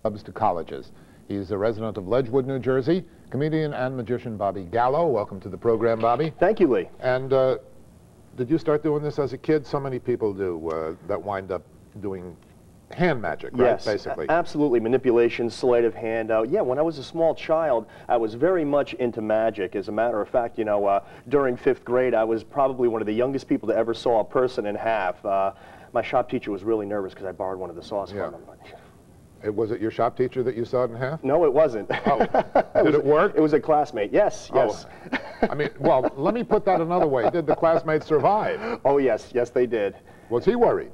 clubs to colleges. He's a resident of Ledgewood, New Jersey, comedian and magician Bobby Gallo. Welcome to the program, Bobby. Thank you, Lee. And did you start doing this as a kid? So many people do that wind up doing hand magic, right? Yes, basically. Absolutely. Manipulation, sleight of hand. Yeah, when I was a small child, I was very much into magic. As a matter of fact, you know, during 5th grade, I was probably one of the youngest people to ever saw a person in half. My shop teacher was really nervous because I borrowed one of the saws from him. Was it your shop teacher that you sawed in half? No, it wasn't. Oh. Did it work? It was a classmate. Yes, yes. Oh. I mean, well, let me put that another way. Did the classmate survive? Oh, yes. Yes, they did. Was he worried?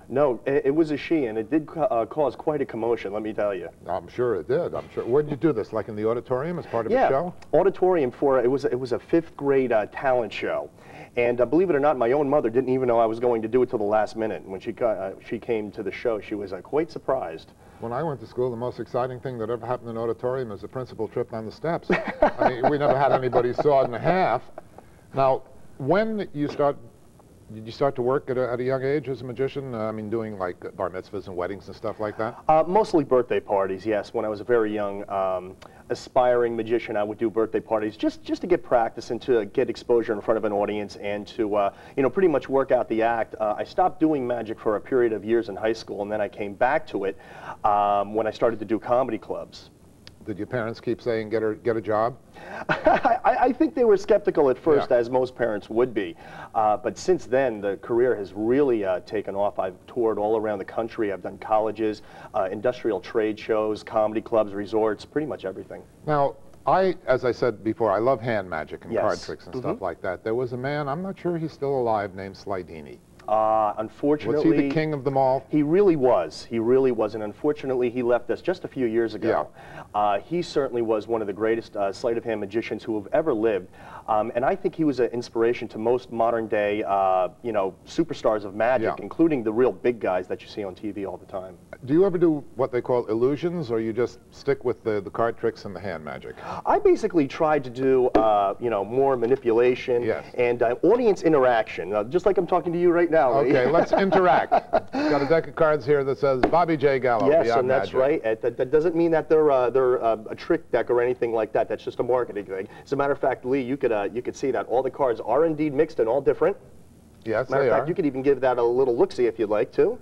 No, it was a she, and it did cause quite a commotion, let me tell you. I'm sure it did. I'm sure. Where did you do this? Like in the auditorium as part of a show? Auditorium for it was a 5th grade talent show, and believe it or not, my own mother didn't even know I was going to do it till the last minute. When she came to the show, she was quite surprised. When I went to school, the most exciting thing that ever happened in an auditorium was the principal tripped on the steps. I mean, we never had anybody sawed in half. Now, when you did you start to work at a young age as a magician? I mean, doing like bar mitzvahs and weddings and stuff like that? Mostly birthday parties, yes. When I was a very young, aspiring magician, I would do birthday parties just to get practice and to get exposure in front of an audience and to, you know, pretty much work out the act. I stopped doing magic for a period of years in high school, and then I came back to it when I started to do comedy clubs. Did your parents keep saying, get a job? I think they were skeptical at first, as most parents would be. But since then, the career has really taken off. I've toured all around the country. I've done colleges, industrial trade shows, comedy clubs, resorts, pretty much everything. Now, as I said before, I love hand magic and card tricks and stuff like that. There was a man, I'm not sure he's still alive, named Sleight. Unfortunately, was he the king of them all? He really was. He really was, and unfortunately, he left us just a few years ago. Yeah. He certainly was one of the greatest sleight of hand magicians who have ever lived, and I think he was an inspiration to most modern-day, you know, superstars of magic, including the real big guys that you see on TV all the time. Do you ever do what they call illusions, or you just stick with the card tricks and the hand magic? I basically tried to do, you know, more manipulation and audience interaction, just like I'm talking to you right now. Okay, let's interact. Got a deck of cards here that says Bobby J. Gallo. Yes, and that's right. That doesn't mean that they're a trick deck or anything like that. That's just a marketing thing. As a matter of fact, Lee, you could see that all the cards are indeed mixed and all different. Yes, matter of fact, you could even give that a little look-see if you'd like to.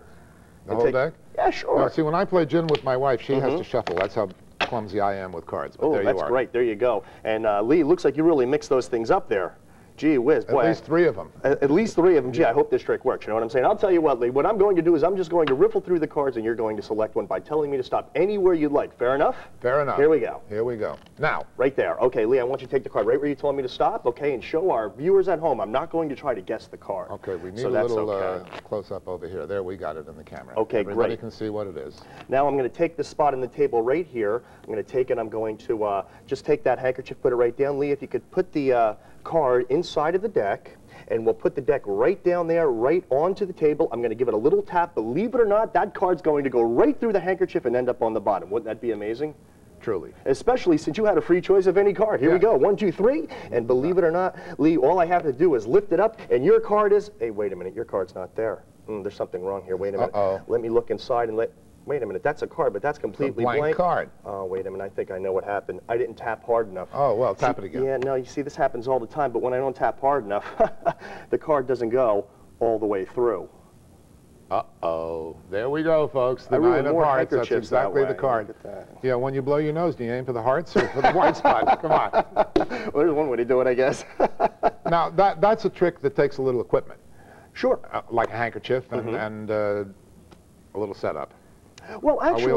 The whole deck? Yeah, sure. Now, see, when I play gin with my wife, she has to shuffle. That's how clumsy I am with cards. But oh, that's great. There you go. And Lee, looks like you really mixed those things up there. Gee whiz, boy. At least 3 of them. At least 3 of them. Gee, I hope this trick works. You know what I'm saying? I'll tell you what, Lee. What I'm going to do is I'm just going to riffle through the cards, and you're going to select one by telling me to stop anywhere you'd like. Fair enough? Fair enough. Here we go. Here we go. Now. Right there. Okay, Lee, I want you to take the card right where you told me to stop, okay, and show our viewers at home. I'm not going to try to guess the card. Okay, we need a little close-up over here. There, we got it in the camera. Okay, Everybody can see what it is. Now I'm going to take the spot on the table right here. I'm going to take it. I'm going to just take that handkerchief, put it right down. Lee, if you could put the card inside of the deck, and we'll put the deck right down there, right onto the table. I'm going to give it a little tap. Believe it or not, that card's going to go right through the handkerchief and end up on the bottom. Wouldn't that be amazing? Truly. Especially since you had a free choice of any card. Here we go. 1, 2, 3. And believe it or not, Lee, all I have to do is lift it up, and your card is... Hey, wait a minute. Your card's not there. There's something wrong here. Wait a minute. Let me look inside and Wait a minute, that's a card, but that's completely blank card. Oh, wait a minute, I think I know what happened. I didn't tap hard enough. Oh, well, tap it again. Yeah, no, you see, this happens all the time, but when I don't tap hard enough, the card doesn't go all the way through. Uh-oh. There we go, folks. The 9 of hearts, that's exactly the card. Look at that. Yeah, when you blow your nose, do you aim for the hearts or for the white spots? Come on. Well, there's one way to do it, I guess. Now, that's a trick that takes a little equipment. Sure. Like a handkerchief and a little setup. Well, actually,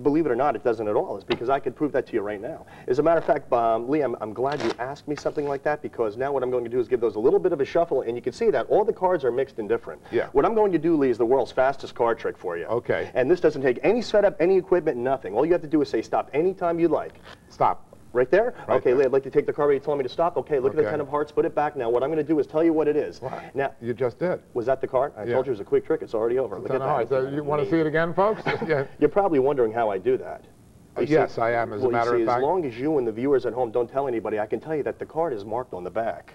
believe it or not, it doesn't at all. It's because I could prove that to you right now. As a matter of fact, Lee, I'm glad you asked me something like that, because now what I'm going to do is give those a little bit of a shuffle, and you can see that all the cards are mixed and different. Yeah. What I'm going to do, Lee, is the world's fastest card trick for you. Okay. And this doesn't take any setup, any equipment, nothing. All you have to do is say stop anytime you like. Stop. Right there? Right okay, there. Lee, I'd like to take the card where you told me to stop. Okay, look at the 10 of hearts, put it back. Now, what I'm going to do is tell you what it is. What? Now, you just did. Was that the card? I told you it was a quick trick. It's already over. Look at that. So you want to see it again, folks? Yeah. You're probably wondering how I do that. Yes, I am, as a matter of fact. As long as you and the viewers at home don't tell anybody, I can tell you that the card is marked on the back.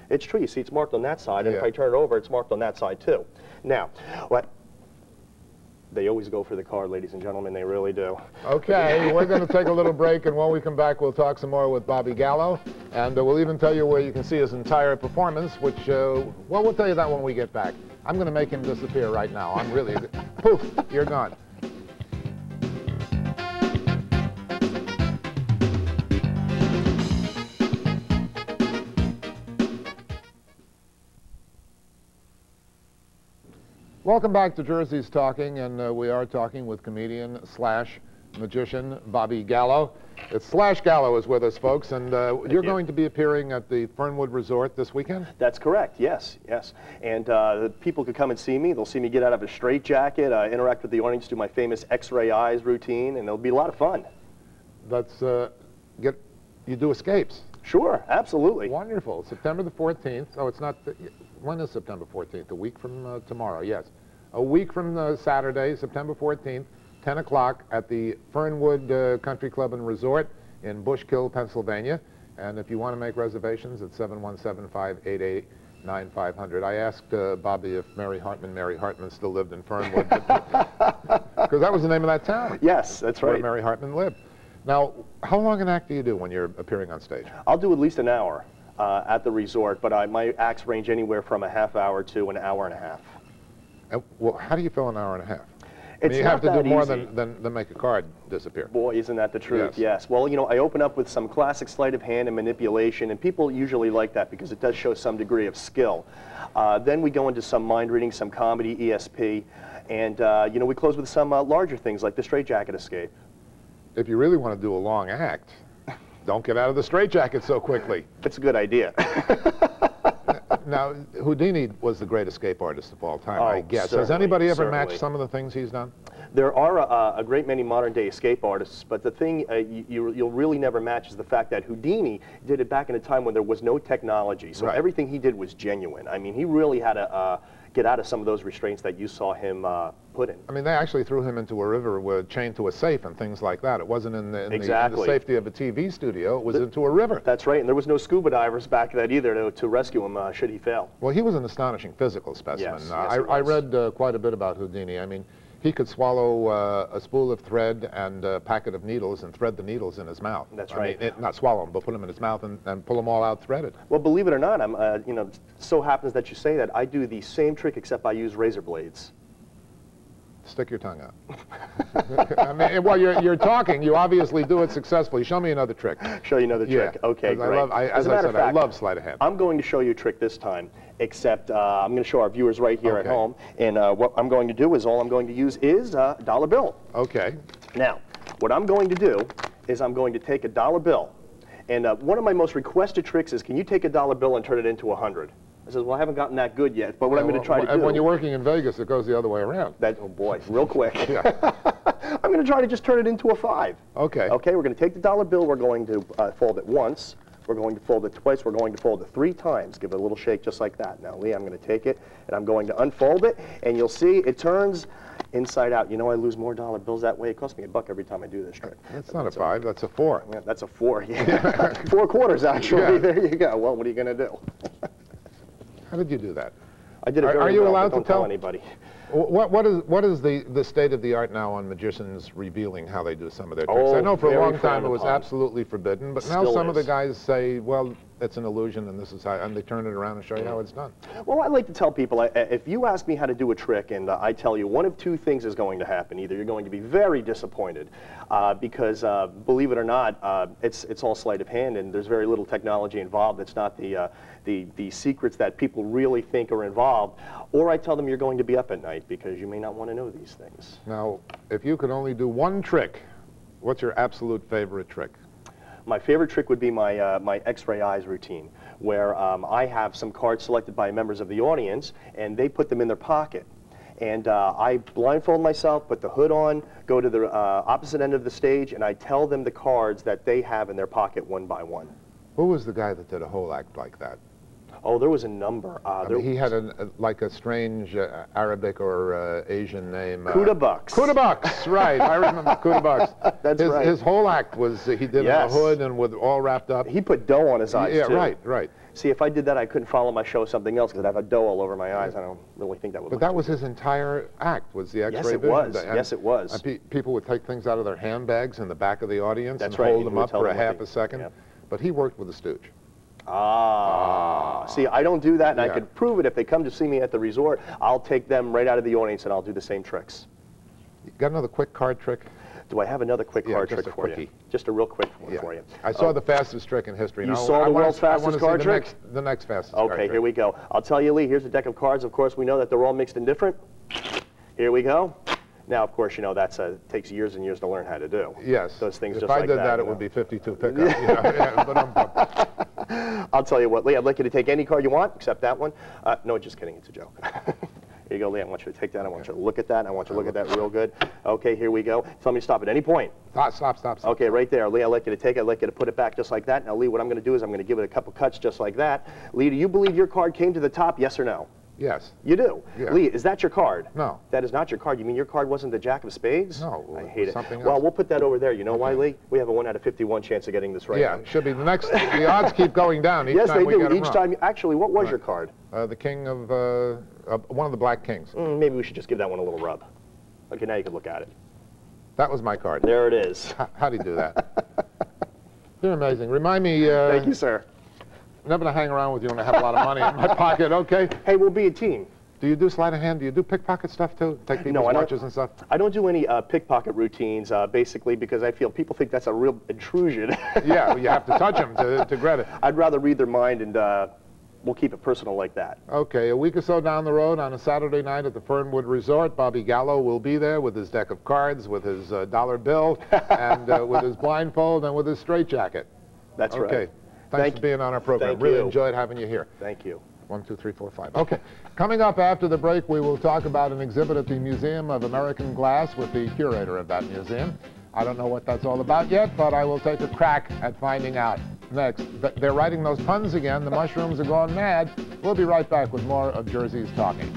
It's true. You see it's marked on that side, and if I turn it over, it's marked on that side, too. Now, what? They always go for the card, ladies and gentlemen. They really do. Okay, we're going to take a little break, and when we come back, we'll talk some more with Bobby Gallo, and we'll even tell you where you can see his entire performance, which, well, we'll tell you that when we get back. I'm going to make him disappear right now. I'm really, poof, you're gone. Welcome back to Jersey's Talking, and we are talking with comedian slash magician Bobby Gallo. It's Slash Gallo is with us, folks, and you're going to be appearing at the Fernwood Resort this weekend? That's correct, yes, yes. And the people could come and see me. They'll see me get out of a straitjacket, interact with the audience, do my famous X-ray eyes routine, and it'll be a lot of fun. That's, you do escapes? Sure, absolutely. Wonderful. September the 14th. Oh, it's not, when is September 14th? A week from tomorrow, yes. A week from Saturday, September 14th, 10 o'clock at the Fernwood Country Club and Resort in Bushkill, Pennsylvania. And if you want to make reservations, it's 717-588-9500. I asked Bobby if Mary Hartman still lived in Fernwood, because that was the name of that town. Yes, that's right. Where Mary Hartman lived. Now, how long an act do you do when you're appearing on stage? I'll do at least an hour at the resort, but my acts range anywhere from a half hour to an hour and a half. Well, how do you fill an hour and a half? It's you have to do more easy. than make a card disappear. Boy, isn't that the truth? Yes. Yes. Well, you know, I open up with some classic sleight of hand and manipulation, and people usually like that because it does show some degree of skill. Then we go into some mind reading, some comedy, ESP, and you know, we close with some larger things like the straitjacket escape. If you really want to do a long act, don't get out of the straitjacket so quickly. It's a good idea. Now, Houdini was the great escape artist of all time, I guess. Has Certainly, anybody ever certainly. matched some of the things he's done? There are a great many modern-day escape artists, but the thing you'll really never match is the fact that Houdini did it back in a time when there was no technology, so everything he did was genuine. I mean, he really had to get out of some of those restraints that you saw him put in. I mean, they actually threw him into a river chained to a safe and things like that. It wasn't in the safety of a TV studio. It was into a river. That's right, and there was no scuba divers back then either to rescue him should he fail. Well, he was an astonishing physical specimen. Yes, I read quite a bit about Houdini. I mean, he could swallow a spool of thread and a packet of needles and thread the needles in his mouth. That's right. I mean, not swallow them, but put them in his mouth and pull them all out threaded. Well, believe it or not, I'm, you know, so happens that you say that. I do the same trick except I use razor blades. Stick your tongue out. I mean, while you're talking, you obviously do it successfully. Show me another trick. Show you another trick. Okay, great. As I said, I love sleight of hand. I'm going to show you a trick this time, except I'm going to show our viewers right here at home. And what I'm going to do is all I'm going to use is a dollar bill. Okay. Now, what I'm going to do is I'm going to take a dollar bill. And one of my most requested tricks is, can you take a dollar bill and turn it into 100? I said, well, I haven't gotten that good yet, but what I'm going to try to do... When you're working in Vegas, it goes the other way around. Oh, boy, real quick. I'm going to try to just turn it into a 5. Okay. Okay, we're going to take the dollar bill. We're going to fold it once. We're going to fold it twice. We're going to fold it 3 times. Give it a little shake just like that. Now, Lee, I'm going to take it, and I'm going to unfold it, and you'll see it turns inside out. You know, I lose more dollar bills that way. It costs me $1 every time I do this trick. That's not a 5, that's a 4. Yeah, that's a 4, yeah. 4 quarters, actually. Yeah. There you go. Well, what are you going to do? How did you do that? I did it very well. Are you allowed to tell anybody? What is the state of the art now on magicians revealing how they do some of their tricks? I know for a long time it was absolutely forbidden, but now some of the guys say, well, it's an illusion and this is how, and they turn it around and show you how it's done. Well, I like to tell people, if you ask me how to do a trick and I tell you, one of 2 things is going to happen. Either you're going to be very disappointed because, believe it or not, it's all sleight of hand and there's very little technology involved. It's not the secrets that people really think are involved. Or I tell them you're going to be up at night because you may not want to know these things. Now, if you could only do one trick, what's your absolute favorite trick? My favorite trick would be my my X-ray eyes routine, where I have some cards selected by members of the audience, and they put them in their pocket. And I blindfold myself, put the hood on, go to the opposite end of the stage, and I tell them the cards that they have in their pocket one by one. Who was the guy that did a whole act like that? Oh, there was a number. I mean, he had like a strange Arabic or Asian name. Kuda Bucks. Kuda Bucks, right. I remember Kuda Bucks. That's right. His whole act was he did a hood and with all wrapped up. He put dough on his eyes, yeah, too. right, right. See, if I did that, I couldn't follow my show with something else because I'd have dough all over my eyes. I don't really think that would But that was his entire act, was the X-ray vision. Yes, it was. Yes, it was. People would take things out of their handbags in the back of the audience and right. hold them up for a half a second. Yep. But he worked with a stooge. See, I don't do that, and I could prove it if they come to see me at the resort. I'll take them right out of the audience, and I'll do the same tricks. You got another quick card trick? Do I have another quick card trick for you? Just a real quick one for you. I saw the fastest trick in history. You saw the world's fastest card trick? The next fastest card trick. Okay, here we go. I'll tell you, Lee, here's a deck of cards. Of course, we know that they're all mixed and different. Here we go. Now, of course, you know, that takes years and years to learn how to do. Yes. Those things if just I like did that, it would be 52 pickup. But I'll tell you what, Lee, I'd like you to take any card you want, except that one. No, just kidding, it's a joke. Here you go, Lee, I want you to take that. I want you to look at that. I want you to look at that real good. Okay, here we go. Tell me to stop at any point. Stop. Okay, right there. Lee, I'd like you to take it. I'd like you to put it back just like that. Now, Lee, what I'm going to do is I'm going to give it a couple cuts just like that. Lee, do you believe your card came to the top, yes or no? Yes. You do? Yeah. Lee, is that your card? No. That is not your card. You mean your card wasn't the Jack of Spades? No. I hate it. Something else. Well, we'll put that over there. You know why, Lee? We have a 1 out of 51 chance of getting this right. Yeah, it should be. The odds keep going down each yes, time they we do. get them Each wrong. time. Actually, what was your card? The king of, one of the black kings. Maybe we should just give that one a little rub. Okay, now you can look at it. That was my card. There it is. How do you do that? You're amazing. Remind me. Thank you, sir. Never to hang around with you when I have a lot of money in my pocket, okay? Hey, we'll be a team. Do you do sleight of hand? Do you do pickpocket stuff too? Take people's watches and stuff? I don't do any pickpocket routines, basically, because I feel people think that's a real intrusion. Yeah, well, you have to touch them to grab it. I'd rather read their mind, and we'll keep it personal like that. Okay, a week or so down the road on a Saturday night at the Fernwood Resort, Bobby Gallo will be there with his deck of cards, with his dollar bill, and with his blindfold, and with his straitjacket. That's right. Okay, thanks for being on our program. Really enjoyed having you here. Thank you. 1, 2, 3, 4, 5. Okay. Coming up after the break, we will talk about an exhibit at the Museum of American Glass with the curator of that museum. I don't know what that's all about yet, but I will take a crack at finding out next. They're writing those puns again. The mushrooms are going mad. We'll be right back with more of Jersey's Talking.